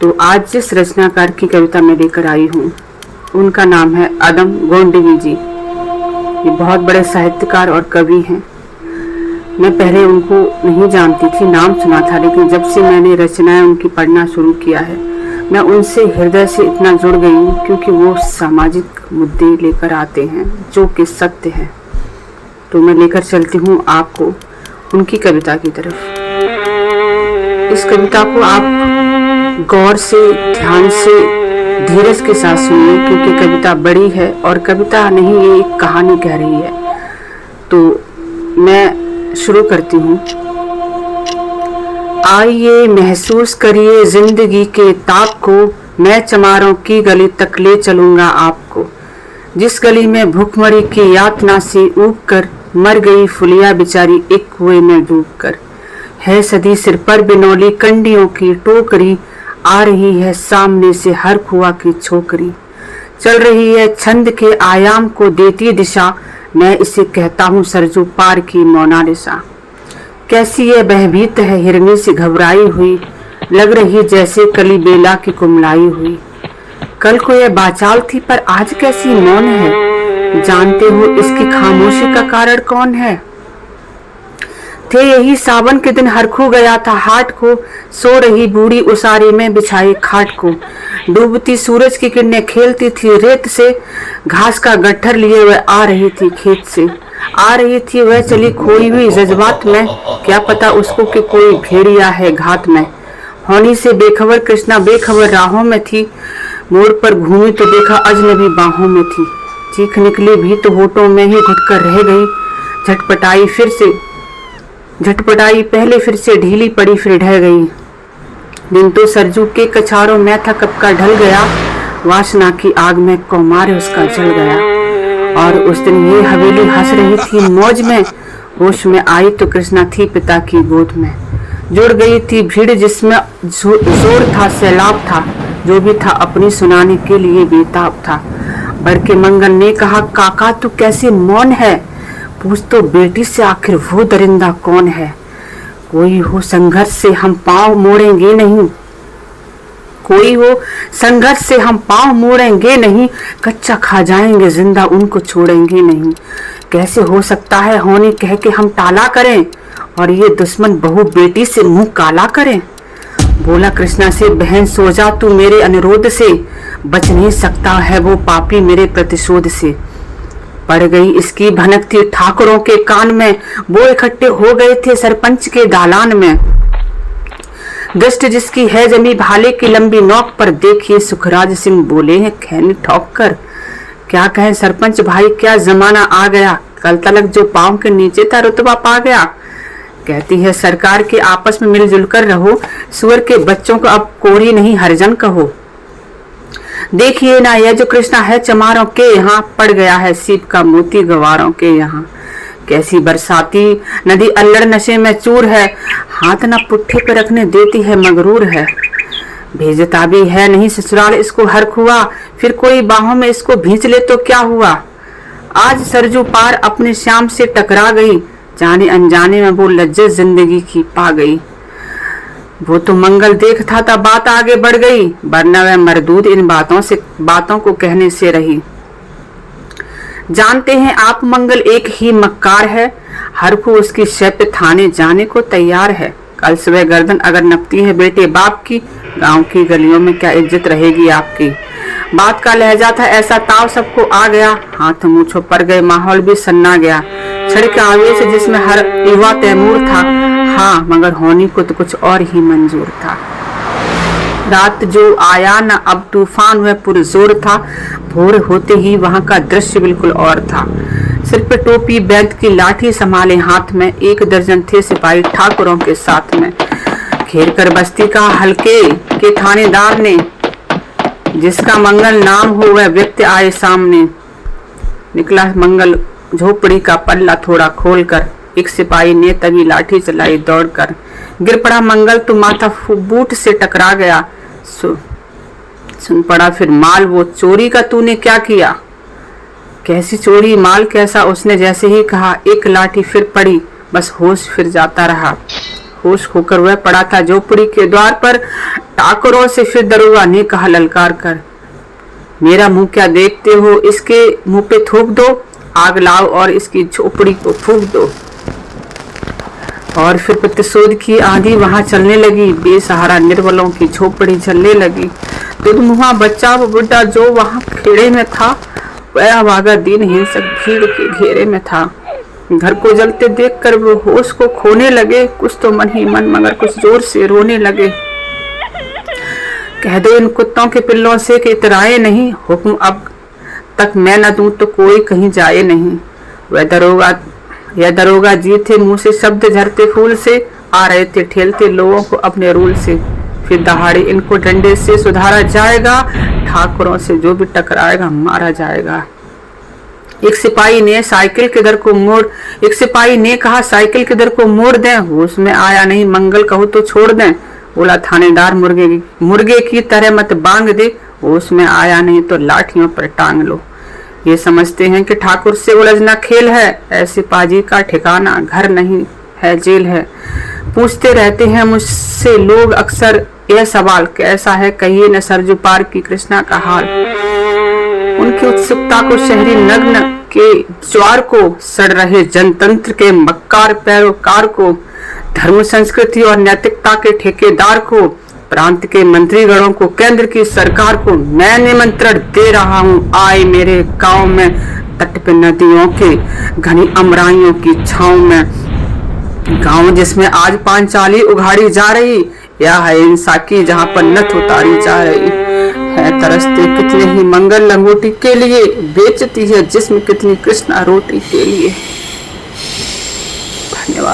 तो आज जिस रचनाकार की कविता मैं लेकर आई हूँ उनका नाम है अदम गोंडवी जी। ये बहुत बड़े साहित्यकार और कवि हैं। मैं पहले उनको नहीं जानती थी, नाम सुना था, लेकिन जब से मैंने रचनाएं उनकी पढ़ना शुरू किया है मैं उनसे हृदय से इतना जुड़ गई हूँ, क्योंकि वो सामाजिक मुद्दे लेकर आते हैं जो कि सत्य है। तो मैं लेकर चलती हूँ आपको उनकी कविता की तरफ। इस कविता को आप गौर से, ध्यान से, धीरज के साथ सुनिए, क्योंकि कविता बड़ी है और कविता नहीं, ये एक कहानी कह रही है। तो मैं शुरू करती हूँ। आइए महसूस करिए जिंदगी के ताप को, मैं चमारों की गली तक ले चलूंगा आपको। जिस गली में भूखमरी की यातना से ऊब कर मर गई फुलिया बेचारी एक कुएं में डूब कर। है सदी सिर पर बिनौली कंडियों की टोकरी, आ रही है सामने से हर कुआ की छोकरी। चल रही है छंद के आयाम को देती दिशा, मैं इसे कहता हूँ सरजू पार की मोनालिसा। कैसी ये बहभीत है हिरनी से घबराई हुई, लग रही जैसे कली बेला की कुमलाई हुई। कल को यह बाचाल थी पर आज कैसी मौन है, जानते हो इसकी खामोशी का कारण कौन है। थे यही सावन के दिन हरखू गया था हाट को, सो रही बूढ़ी उसारी में बिछाई खाट को। डूबती सूरज की किरणें खेलती थी रेत से, घास का गट्ठर लिए वह आ रही थी खेत से। आ रही थी वह चली खोई हुई जज्बात में, क्या पता उसको कि कोई भेड़िया है घात में। होनी से बेखबर कृष्णा बेखबर राहों में थी, मोड़ पर घूमी तो देखा अजनबी बाहों में थी। चीख निकली भी तो होठों में ही घुटकर रह गई, झटपटाई पहले फिर से ढीली पड़ी फिर ढह गई। दिन तो सरजू के कछारों में था कब का ढल गया, वासना की आग में कौमार उसका जल गया। और उस दिन ये हवेली हंस रही थी मौज में, होश में आई तो कृष्णा थी पिता की गोद में। जुड़ गई थी भीड़ जिसमें जोर था, सैलाब था, जो भी था अपनी सुनाने के लिए बेताब था। बरके मंगल ने कहा, काका तू कैसे मौन है, पूछ तो बेटी से आखिर वो दरिंदा कौन है। कोई हो संघर्ष से हम पांव मोड़ेंगे नहीं, कोई हो संघर्ष से हम पांव मोड़ेंगे नहीं, कच्चा खा जाएंगे जिंदा उनको छोड़ेंगे नहीं। कैसे हो सकता है होनी कह के हम टाला करें, और ये दुश्मन बहू बेटी से मुंह काला करें। बोला कृष्णा से, बहन सो जा तू मेरे अनुरोध से, बच नहीं सकता है वो पापी मेरे प्रतिशोध से। पड़ गई इसकी भनक थी ठाकुरों के कान में, वो इकट्ठे हो गए थे सरपंच के दालान में। दृष्टि जिसकी है जमी भाले की लंबी नोक पर, देखिए सुखराज सिंह बोले हैं खैनी ठोक कर। क्या कहें सरपंच भाई क्या जमाना आ गया, कल तलक जो पांव के नीचे था रुतबा पा गया। कहती है सरकार के आपस में मिलजुल कर रहो, सुअर के बच्चों को अब कोरी नहीं हरिजन कहो। देखिए ना यह जो कृष्णा है चमारों के यहाँ, पड़ गया है सीप का मोती गवारों के यहाँ। कैसी बरसाती नदी अल्लड़ नशे में चूर है, हाथ ना पुट्ठे पे रखने देती है मगरूर है। भेजता भी है नहीं ससुराल इसको हर खुआ, फिर कोई बाहों में इसको भींच ले तो क्या हुआ। आज सरजू पार अपने श्याम से टकरा गई, जाने अनजाने में वो लज्जत जिंदगी की पा गई। वो तो मंगल देख था तब बात आगे बढ़ गई, वरना वह मरदूद इन बातों को कहने से रही। जानते हैं आप मंगल एक ही मक्कार है, हर को उसकी शय पे थाने जाने को तैयार है। कल सुबह गर्दन अगर नपती है बेटे बाप की, गांव की गलियों में क्या इज्जत रहेगी आपकी। बात का लहजा था ऐसा ताव सबको आ गया, हाथ मूछों पर गए माहौल भी सन्ना गया। छड़के आवेश जिसमें हर युवा तैमूर था, हाँ मगर होनी को तो कुछ और ही मंजूर था। रात जो आया न अब तूफान वह पुरजोर था, भोर होते ही वहां का दृश्य बिल्कुल और था। सिर पे टोपी बैग की लाठी संभाले हाथ में, 1 दर्जन थे सिपाही ठाकुरों के साथ में। घेर कर बस्ती का हल्के के थानेदार ने, जिसका मंगल नाम हो वह व्यक्ति आए सामने। निकला मंगल झोपड़ी का पल्ला थोड़ा खोलकर, एक सिपाही ने तभी लाठी चलाई दौड़कर। गिर पड़ा मंगल तो माथा बूट से टकरा गया। सुन पड़ा फिर माल वो चोरी का तूने क्या किया। कैसी चोरी माल कैसा, उसने जैसे ही कहा एक लाठी फिर पड़ी, बस होश फिर जाता रहा। होश खोकर वह पड़ा था झोपड़ी के द्वार पर। ठाकुरों से फिर दरोगा ने कहा ललकार कर, मेरा मुंह क्या देखते हो, इसके मुंह पे थूक दो, आग लाओ और इसकी झोपड़ी को फूंक दो। और फिर प्रतिशोध की आंधी वहां चलने लगी। बेसहारा निर्बलों की झोपड़ी जलने लगी। दुधमुहा बच्चा व बुढ़ा जो वहां खेड़े में था, वह अभागा दीन हिंसक भीड़ के घेरे में था। घर को जलते देखकर वो होश को खोने लगे। कुछ तो मन ही मन मगर कुछ जोर से रोने लगे। कह दो इन कुत्तों के पिल्लों से कि इतराए नहीं, हुक्म अब तक मैं न दूं तो कोई कहीं जाए नहीं। यह दरोगा जी थे मुंह से शब्द झरते फूल से, आ रहे थे ठेलते लोगों को अपने रूल से। फिर दहाड़े इनको डंडे से सुधारा जाएगा, ठाकुरों से जो भी टकराएगा मारा जाएगा। एक सिपाही ने कहा साइकिल के दर को मोड़ दें, होश में आया नहीं मंगल कहूँ तो छोड़ दें। बोला थानेदार मुर्गे की तरह मत बांग दे, होश में आया नहीं तो लाठियों पर टांग लो। ये समझते हैं कि ठाकुर से उलझना खेल है, ऐसे पाजी का ठिकाना घर नहीं है जेल है। पूछते रहते हैं मुझसे लोग अक्सर यह सवाल, कैसा है कहिए न सरजू पार की कृष्णा का हाल। उनकी उत्सुकता को शहरी नग्न के ज्वार को, सड़ रहे जनतंत्र के मक्कार पैरोकार को, धर्म संस्कृति और नैतिकता के ठेकेदार को, प्रांत के मंत्रीगणों को, केंद्र की सरकार को मैं निमंत्रण दे रहा हूँ, आए मेरे गांव में, तट पे नदियों के घनी अमराइयों की छांव में। गांव जिसमें आज पांचाली उघाड़ी जा रही, या है इंसा की जहाँ पर नथ उतारी जा रही है। तरसते कितने ही मंगल लंगोटी के लिए, बेचती है जिस्म कितनी कृष्णा रोटी के लिए। धन्यवाद।